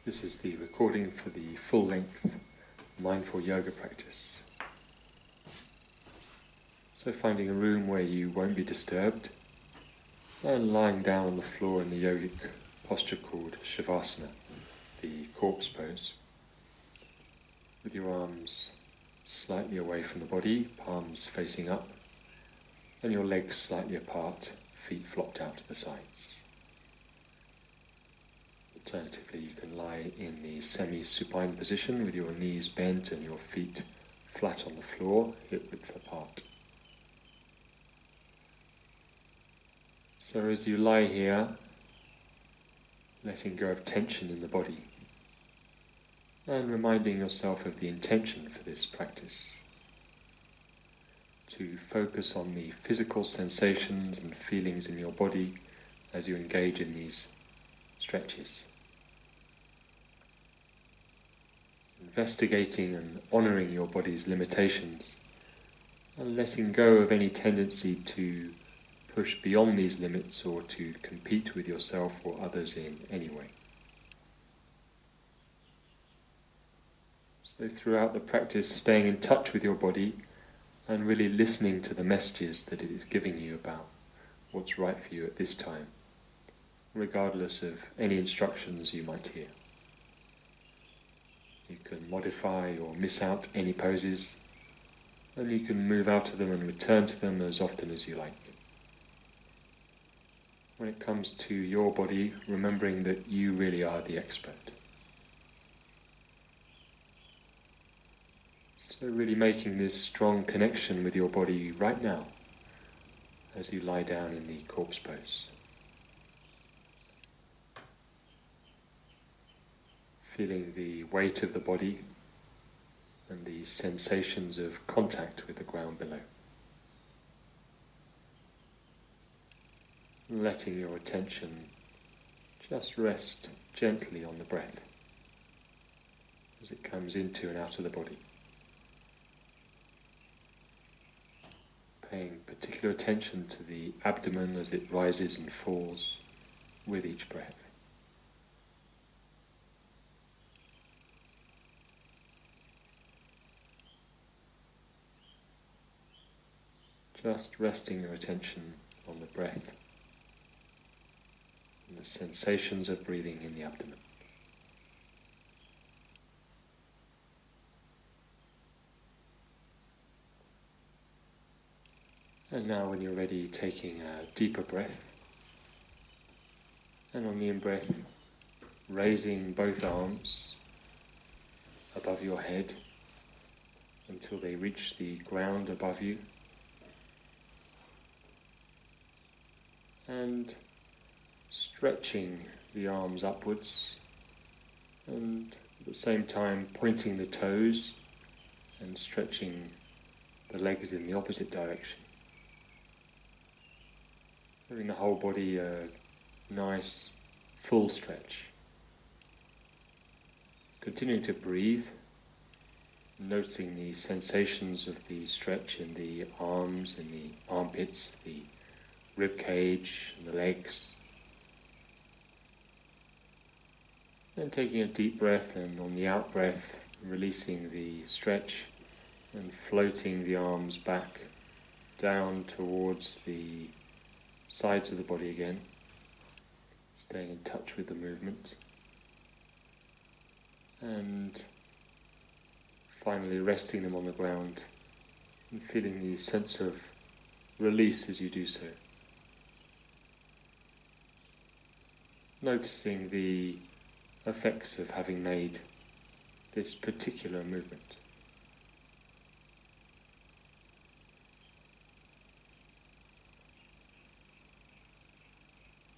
This is the recording for the full-length mindful yoga practice. So finding a room where you won't be disturbed and lying down on the floor in the yogic posture called Shavasana, the corpse pose, with your arms slightly away from the body, palms facing up, and your legs slightly apart, feet flopped out to the sides. Alternatively, you can lie in the semi-supine position with your knees bent and your feet flat on the floor, hip width apart. So as you lie here, letting go of tension in the body and reminding yourself of the intention for this practice, to focus on the physical sensations and feelings in your body as you engage in these stretches. Investigating and honouring your body's limitations and letting go of any tendency to push beyond these limits or to compete with yourself or others in any way. So throughout the practice, staying in touch with your body and really listening to the messages that it is giving you about what's right for you at this time, regardless of any instructions you might hear. You can modify or miss out any poses, and you can move out of them and return to them as often as you like. When it comes to your body, remembering that you really are the expert. So really making this strong connection with your body right now as you lie down in the corpse pose. Feeling the weight of the body and the sensations of contact with the ground below. Letting your attention just rest gently on the breath as it comes into and out of the body. Paying particular attention to the abdomen as it rises and falls with each breath. Just resting your attention on the breath and the sensations of breathing in the abdomen. And now when you're ready, taking a deeper breath, and on the in-breath, raising both arms above your head until they reach the ground above you. And stretching the arms upwards, and at the same time pointing the toes and stretching the legs in the opposite direction. Giving the whole body a nice full stretch. Continuing to breathe, noticing the sensations of the stretch in the arms, in the armpits, the rib cage and the legs. Then taking a deep breath, and on the out breath releasing the stretch and floating the arms back down towards the sides of the body again, staying in touch with the movement. And finally resting them on the ground and feeling the sense of release as you do so. Noticing the effects of having made this particular movement.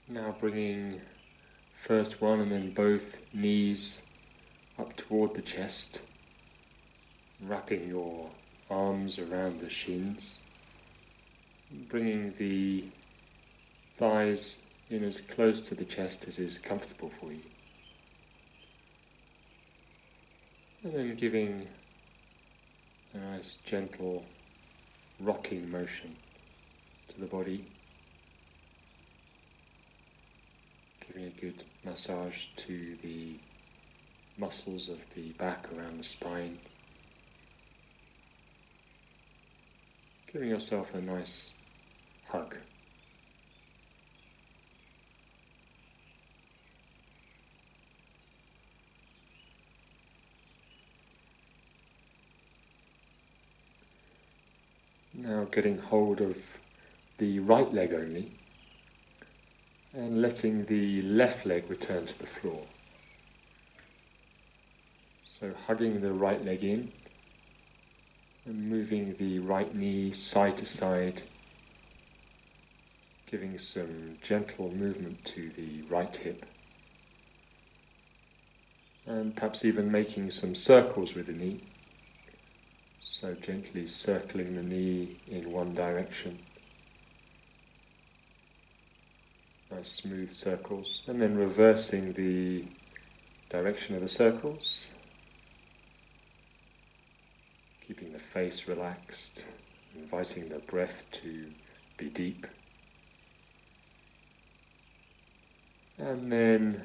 Now bringing first one and then both knees up toward the chest, wrapping your arms around the shins, bringing the thighs in as close to the chest as is comfortable for you. And then giving a nice gentle rocking motion to the body, giving a good massage to the muscles of the back around the spine. Giving yourself a nice hug. Now getting hold of the right leg only and letting the left leg return to the floor. So hugging the right leg in and moving the right knee side to side, giving some gentle movement to the right hip, and perhaps even making some circles with the knee. So gently circling the knee in one direction, nice smooth circles, and then reversing the direction of the circles, keeping the face relaxed, inviting the breath to be deep. And then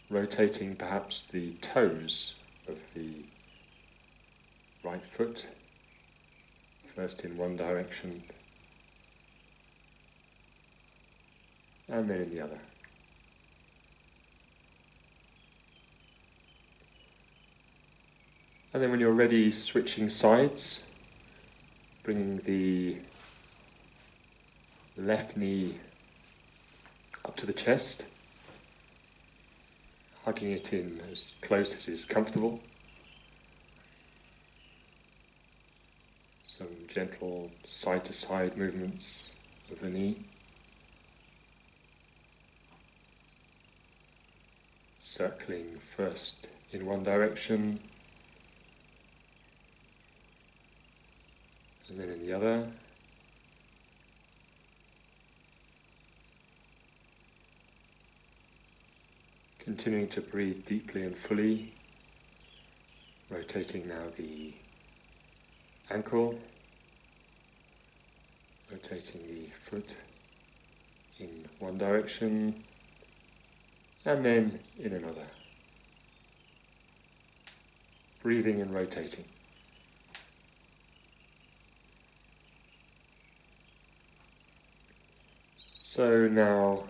rotating perhaps the toes of the right foot, first in one direction and then in the other. And then when you're ready, switching sides, bringing the left knee up to the chest, hugging it in as close as is comfortable. Some gentle side-to-side movements of the knee. Circling first in one direction and then in the other. Continuing to breathe deeply and fully, rotating now the ankle, rotating the foot in one direction and then in another. Breathing and rotating. So now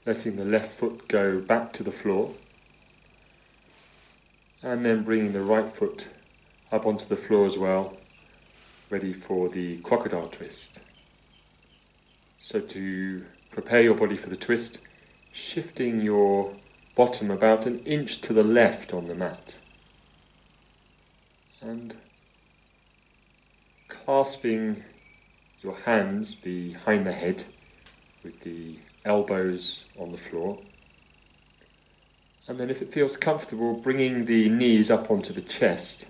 letting the left foot go back to the floor and then bringing the right foot up onto the floor as well, ready for the crocodile twist. So to prepare your body for the twist, shifting your bottom about an inch to the left on the mat and clasping your hands behind the head with the elbows on the floor, and then if it feels comfortable, bringing the knees up onto the chest,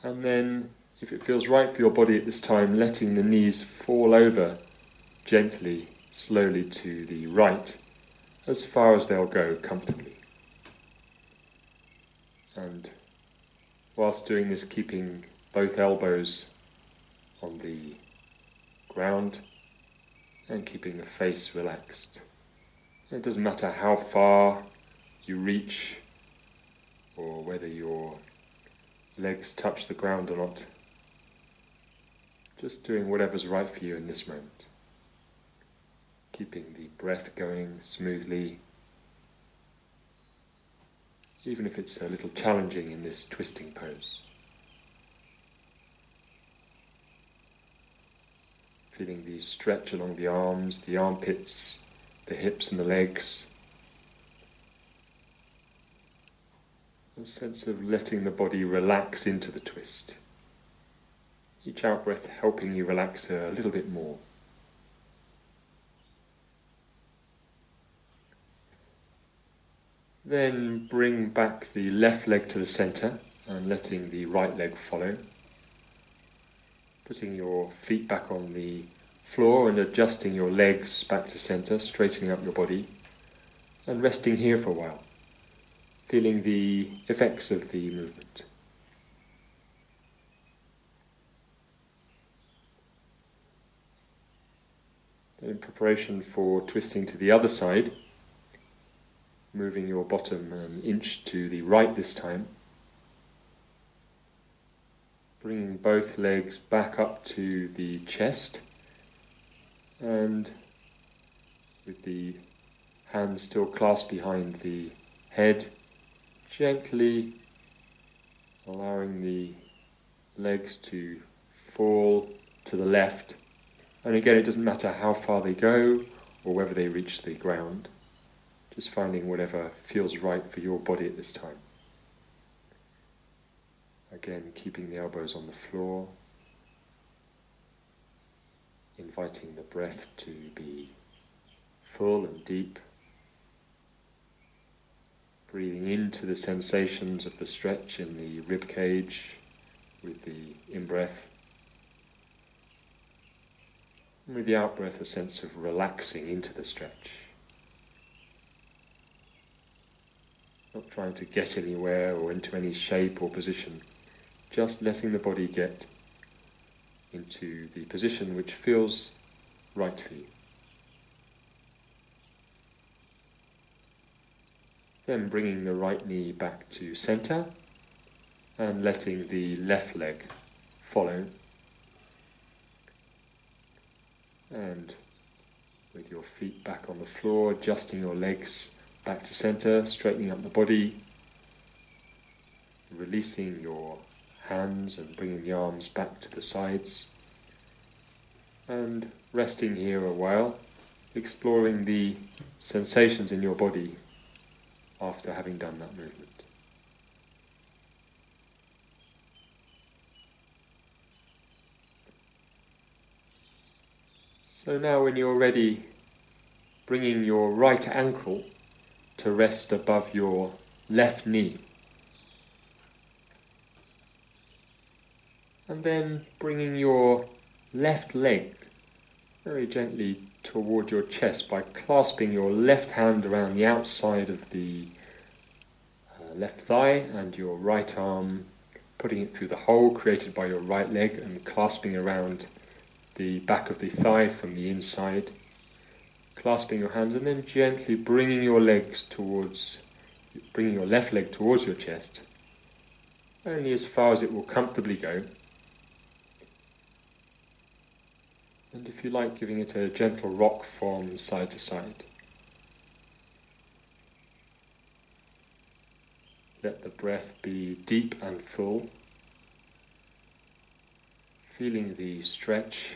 and then if it feels right for your body at this time, letting the knees fall over gently, slowly to the right as far as they'll go comfortably. And whilst doing this, keeping both elbows on the ground and keeping the face relaxed. It doesn't matter how far you reach or whether your legs touch the ground or not. Just doing whatever's right for you in this moment. Keeping the breath going smoothly, even if it's a little challenging in this twisting pose. Feeling the stretch along the arms, the armpits, the hips and the legs. A sense of letting the body relax into the twist. Each out-breath helping you relax a little bit more. Then bring back the left leg to the center and letting the right leg follow. Putting your feet back on the floor and adjusting your legs back to center, straightening up your body, and resting here for a while, feeling the effects of the movement. In preparation for twisting to the other side, moving your bottom an inch to the right this time, bringing both legs back up to the chest, and with the hands still clasped behind the head, gently allowing the legs to fall to the left. And again, it doesn't matter how far they go or whether they reach the ground, just finding whatever feels right for your body at this time. Again, keeping the elbows on the floor, inviting the breath to be full and deep, breathing into the sensations of the stretch in the rib cage with the in-breath, and with the out-breath a sense of relaxing into the stretch. Not trying to get anywhere or into any shape or position, just letting the body get into the position which feels right for you. Then bringing the right knee back to center and letting the left leg follow. And with your feet back on the floor, adjusting your legs back to center, straightening up the body, releasing your hands and bringing the arms back to the sides, and resting here a while, exploring the sensations in your body after having done that movement. So now when you're ready, bringing your right ankle to rest above your left knee. And then bringing your left leg very gently toward your chest by clasping your left hand around the outside of the left thigh and your right arm, putting it through the hole created by your right leg and clasping around the back of the thigh from the inside, clasping your hands and then gently bringing your left leg towards your chest, only as far as it will comfortably go. And if you like, giving it a gentle rock from side to side. Let the breath be deep and full, feeling the stretch,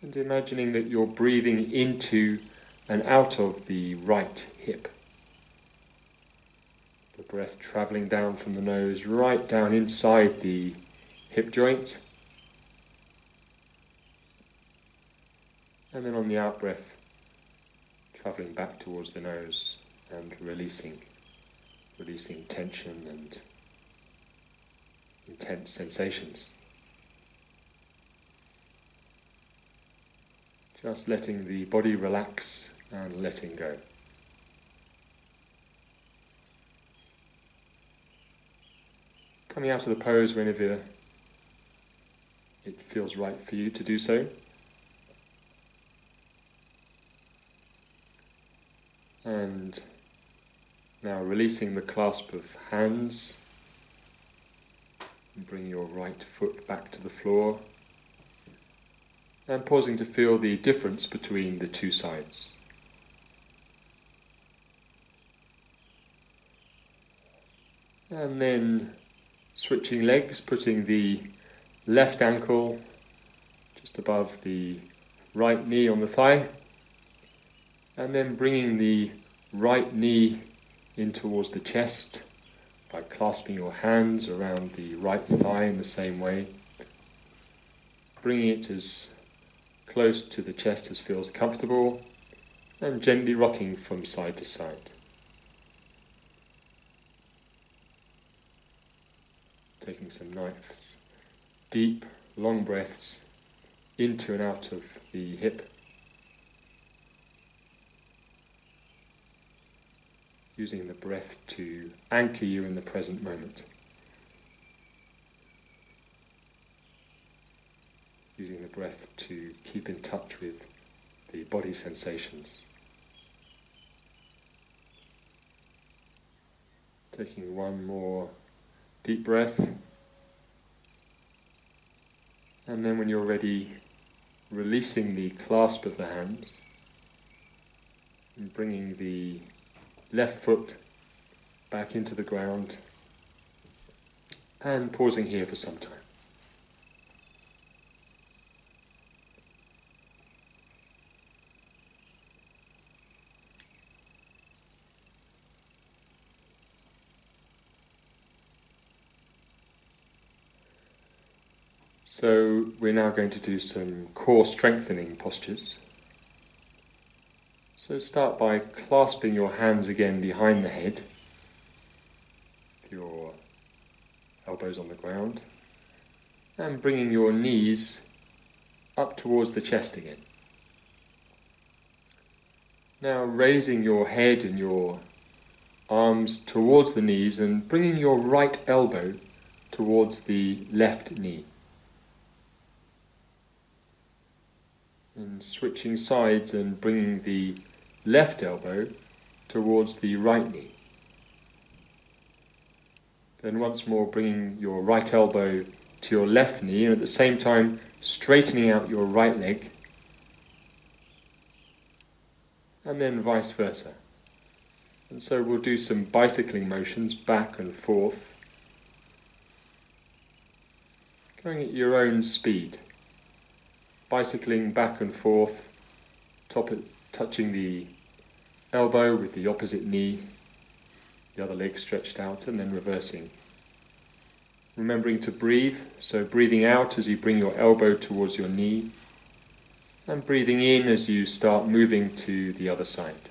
and imagining that you're breathing into and out of the right hip. The breath travelling down from the nose right down inside the hip joint, and then on the out-breath travelling back towards the nose and releasing tension and intense sensations. Just letting the body relax and letting go. Coming out of the pose whenever it feels right for you to do so. And now releasing the clasp of hands, and bring your right foot back to the floor, and pausing to feel the difference between the two sides. And then switching legs, putting the left ankle just above the right knee on the thigh, and then bringing the right knee in towards the chest by clasping your hands around the right thigh in the same way, bringing it as close to the chest as feels comfortable, and gently rocking from side to side. Taking some nice, deep, long breaths into and out of the hip, using the breath to anchor you in the present moment. Using the breath to keep in touch with the body sensations. Taking one more deep breath, and then when you're ready, releasing the clasp of the hands and bringing the left foot back into the ground and pausing here for some time. So we're now going to do some core strengthening postures. So start by clasping your hands again behind the head, with your elbows on the ground, and bringing your knees up towards the chest again. Now raising your head and your arms towards the knees and bringing your right elbow towards the left knee. And switching sides and bringing the left elbow towards the right knee. Then once more bringing your right elbow to your left knee and at the same time straightening out your right leg, and then vice versa. And so we'll do some bicycling motions back and forth, going at your own speed. Bicycling back and forth, touching the elbow with the opposite knee, the other leg stretched out, and then reversing. Remembering to breathe, so breathing out as you bring your elbow towards your knee, and breathing in as you start moving to the other side.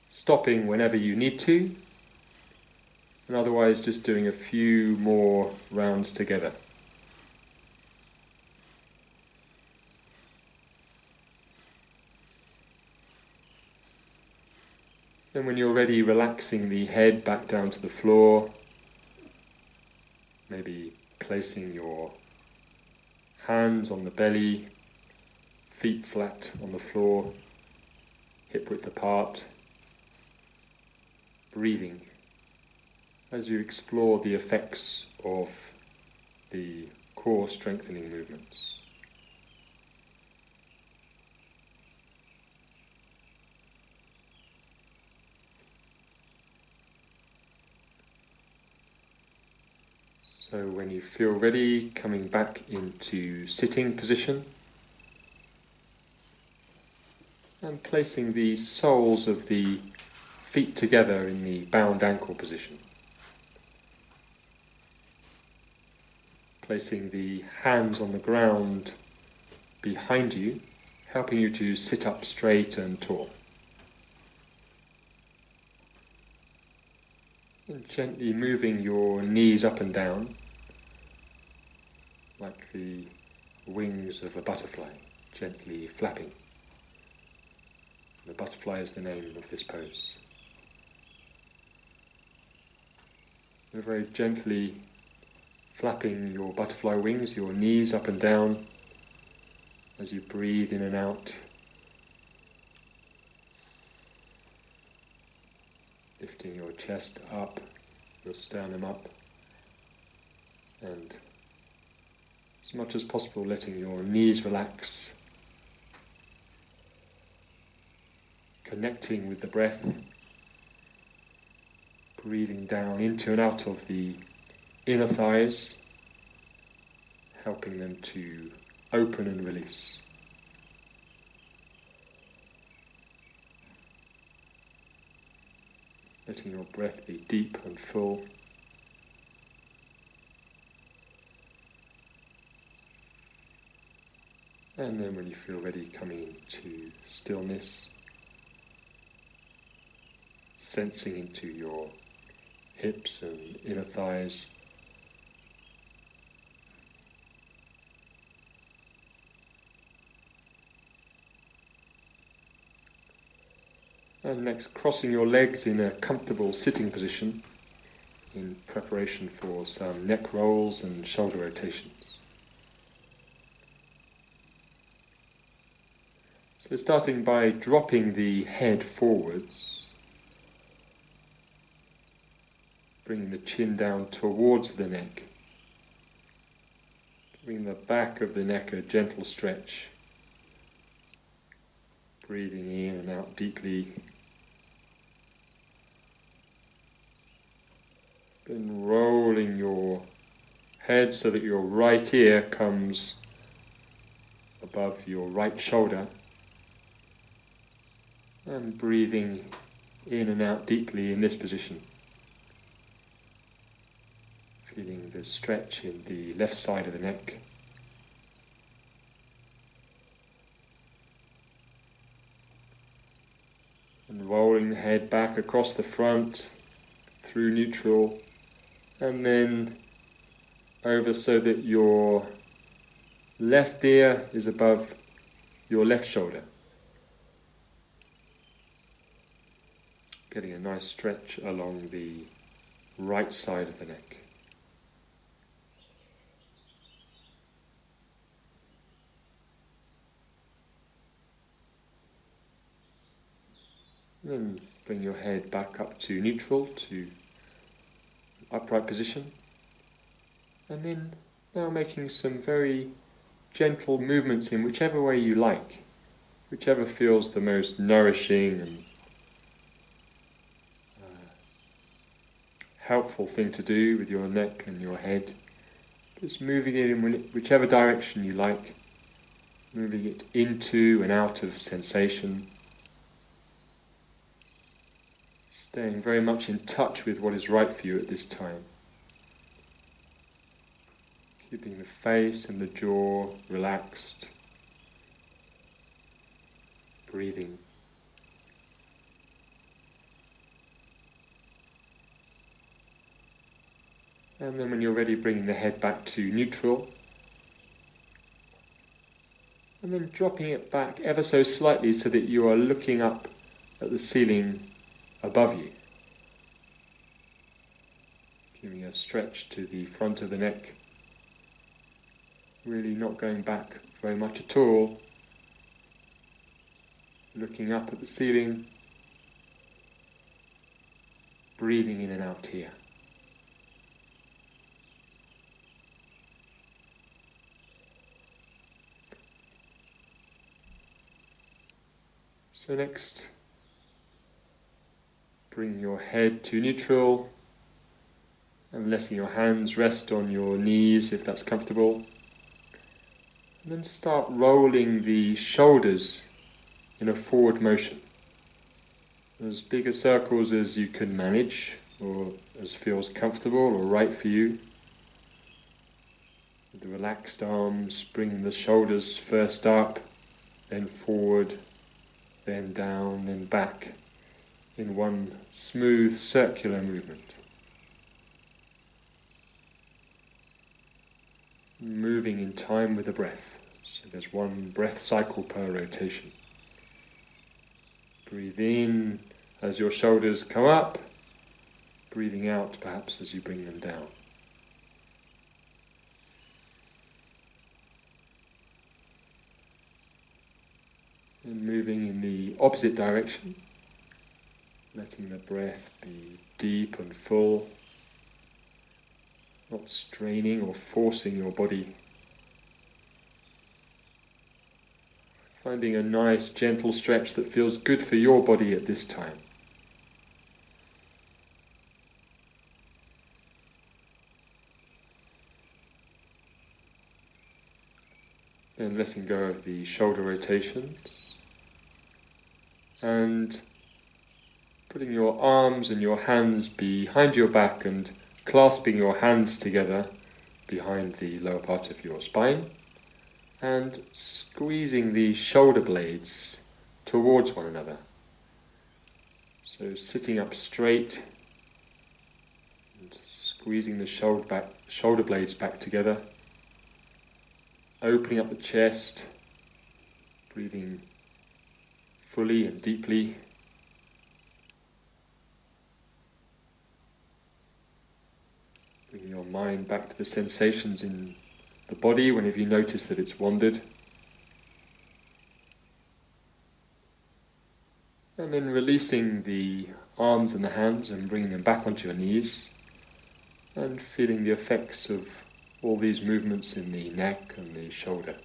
Stopping whenever you need to, and otherwise just doing a few more rounds together. Then when you're ready, relaxing the head back down to the floor, maybe placing your hands on the belly, feet flat on the floor, hip width apart, breathing as you explore the effects of the core strengthening movements. So when you feel ready, coming back into sitting position and placing the soles of the feet together in the bound ankle position. Placing the hands on the ground behind you, helping you to sit up straight and tall. And gently moving your knees up and down, like the wings of a butterfly, gently flapping. The butterfly is the name of this pose. You're very gently flapping your butterfly wings, your knees up and down, as you breathe in and out. Lifting your chest up, your sternum up, and as much as possible letting your knees relax, connecting with the breath, breathing down into and out of the inner thighs, helping them to open and release. Letting your breath be deep and full. And then when you feel ready, coming into stillness, sensing into your hips and inner thighs. And next, crossing your legs in a comfortable sitting position in preparation for some neck rolls and shoulder rotations. So starting by dropping the head forwards, bringing the chin down towards the neck, giving the back of the neck a gentle stretch, breathing in and out deeply, then rolling your head so that your right ear comes above your right shoulder, and breathing in and out deeply in this position. Feeling the stretch in the left side of the neck. And rolling the head back across the front, through neutral, and then over so that your left ear is above your left shoulder. Getting a nice stretch along the right side of the neck. Then bring your head back up to neutral, to upright position. And then now making some very gentle movements in whichever way you like, whichever feels the most nourishing and helpful thing to do with your neck and your head. Just moving it in whichever direction you like, moving it into and out of sensation. Staying very much in touch with what is right for you at this time. Keeping the face and the jaw relaxed. Breathing. And then when you're ready, bringing the head back to neutral. And then dropping it back ever so slightly so that you are looking up at the ceiling above you. Giving a stretch to the front of the neck. Really not going back very much at all. Looking up at the ceiling. Breathing in and out here. So next, bring your head to neutral and letting your hands rest on your knees if that's comfortable. And then start rolling the shoulders in a forward motion. As big a circles as you can manage, or as feels comfortable or right for you. With the relaxed arms, bringing the shoulders first up, then forward, then down, then back, in one smooth circular movement. Moving in time with the breath. So there's one breath cycle per rotation. Breathe in as your shoulders come up, breathing out perhaps as you bring them down. And moving in the opposite direction, letting the breath be deep and full, not straining or forcing your body. Finding a nice gentle stretch that feels good for your body at this time. Then letting go of the shoulder rotations. And putting your arms and your hands behind your back and clasping your hands together behind the lower part of your spine and squeezing the shoulder blades towards one another. So sitting up straight and squeezing the shoulder blades back together, opening up the chest, breathing fully and deeply. Bringing your mind back to the sensations in the body whenever you notice that it's wandered. And then releasing the arms and the hands and bringing them back onto your knees. and feeling the effects of all these movements in the neck and the shoulder.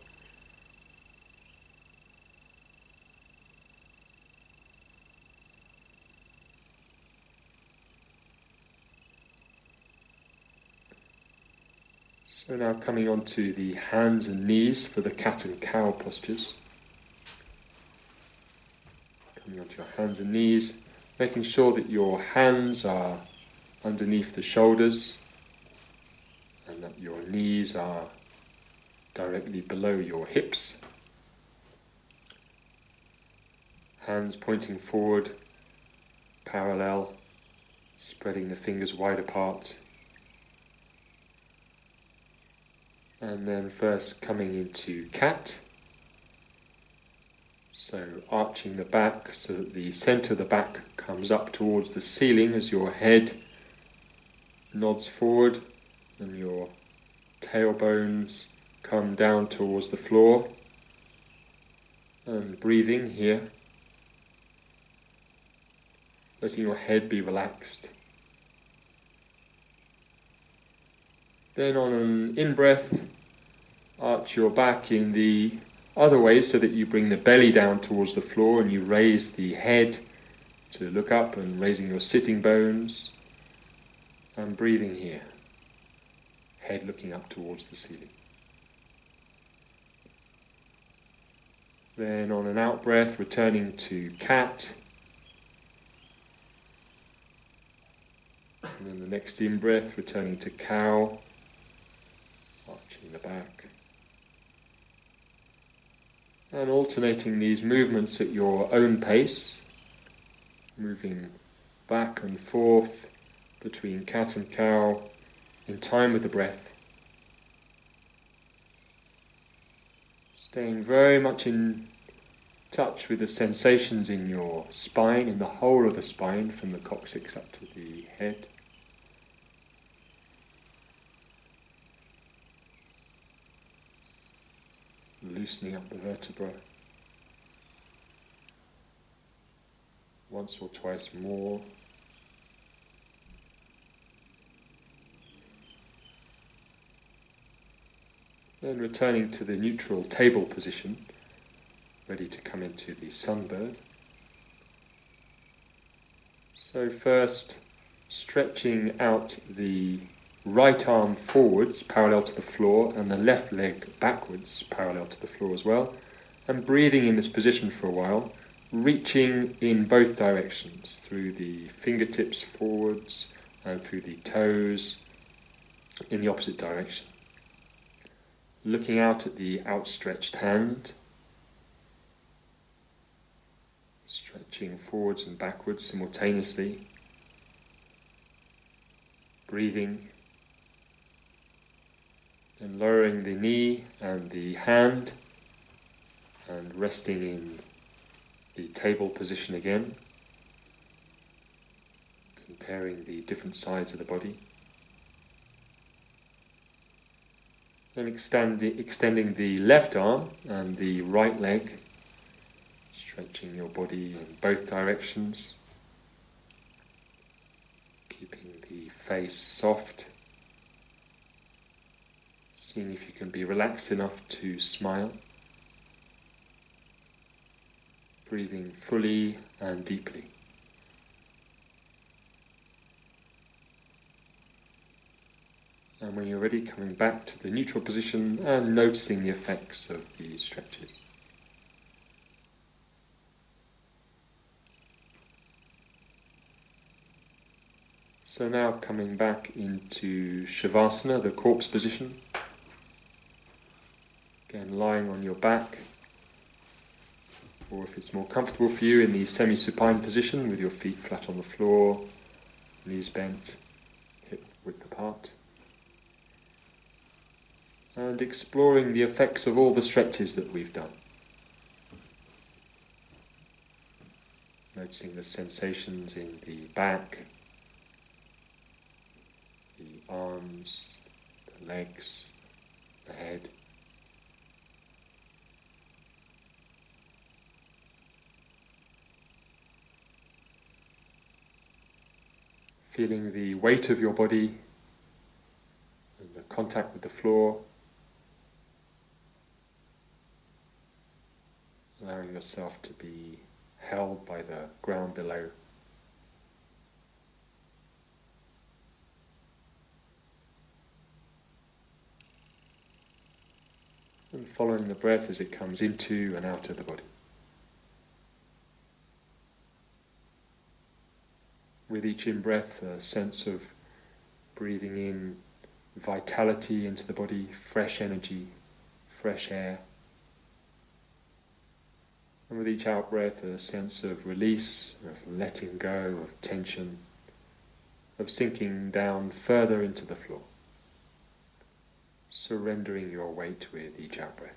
So now coming on to the hands and knees for the cat and cow postures. Coming onto your hands and knees, making sure that your hands are underneath the shoulders and that your knees are directly below your hips. Hands pointing forward, parallel, spreading the fingers wide apart. And then first coming into cat. So arching the back so that the centre of the back comes up towards the ceiling as your head nods forward and your tailbones come down towards the floor. And breathing here, letting your head be relaxed. Then on an in-breath, arch your back in the other way so that you bring the belly down towards the floor and you raise the head to look up and raising your sitting bones. And breathing here, head looking up towards the ceiling. Then on an out-breath, returning to cat. And then the next in-breath, returning to cow, arching the back. And alternating these movements at your own pace, moving back and forth between cat and cow in time with the breath. Staying very much in touch with the sensations in your spine, in the whole of the spine, from the coccyx up to the head. Loosening up the vertebra. Once or twice more. Then returning to the neutral table position, ready to come into the sunbird. So first, stretching out the right arm forwards, parallel to the floor, and the left leg backwards, parallel to the floor as well, and breathing in this position for a while, reaching in both directions, through the fingertips forwards and through the toes in the opposite direction. Looking out at the outstretched hand, stretching forwards and backwards simultaneously, breathing, and lowering the knee and the hand, and resting in the table position again, comparing the different sides of the body. Then extending the left arm and the right leg, stretching your body in both directions, keeping the face soft, seeing if you can be relaxed enough to smile, breathing fully and deeply. And when you're ready, coming back to the neutral position and noticing the effects of these stretches. So now coming back into Shavasana, the corpse position. Again, lying on your back, or if it's more comfortable for you, in the semi-supine position with your feet flat on the floor, knees bent, hip width apart. And exploring the effects of all the stretches that we've done. Noticing the sensations in the back, the arms, the legs, the head. Feeling the weight of your body contact with the floor, allowing yourself to be held by the ground below. And following the breath as it comes into and out of the body. With each in-breath, a sense of breathing in vitality into the body, fresh energy, fresh air. And with each out-breath, a sense of release, of letting go, of tension, of sinking down further into the floor. Surrendering your weight with each out-breath.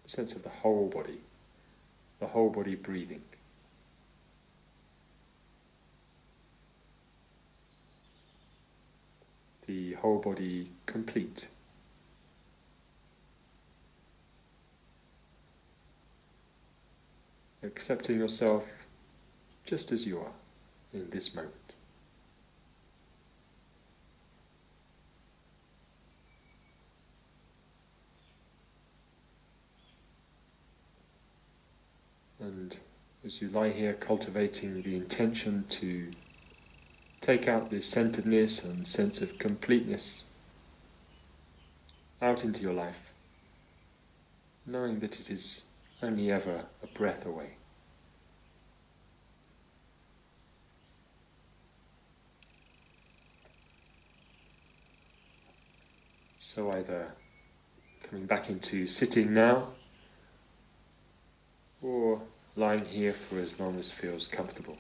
A sense of the whole body breathing. The whole body complete. Accepting yourself just as you are in this moment. And as you lie here cultivating the intention to take out this centeredness and sense of completeness out into your life, knowing that it is only ever a breath away. So either coming back into sitting now, or lying here for as long as feels comfortable.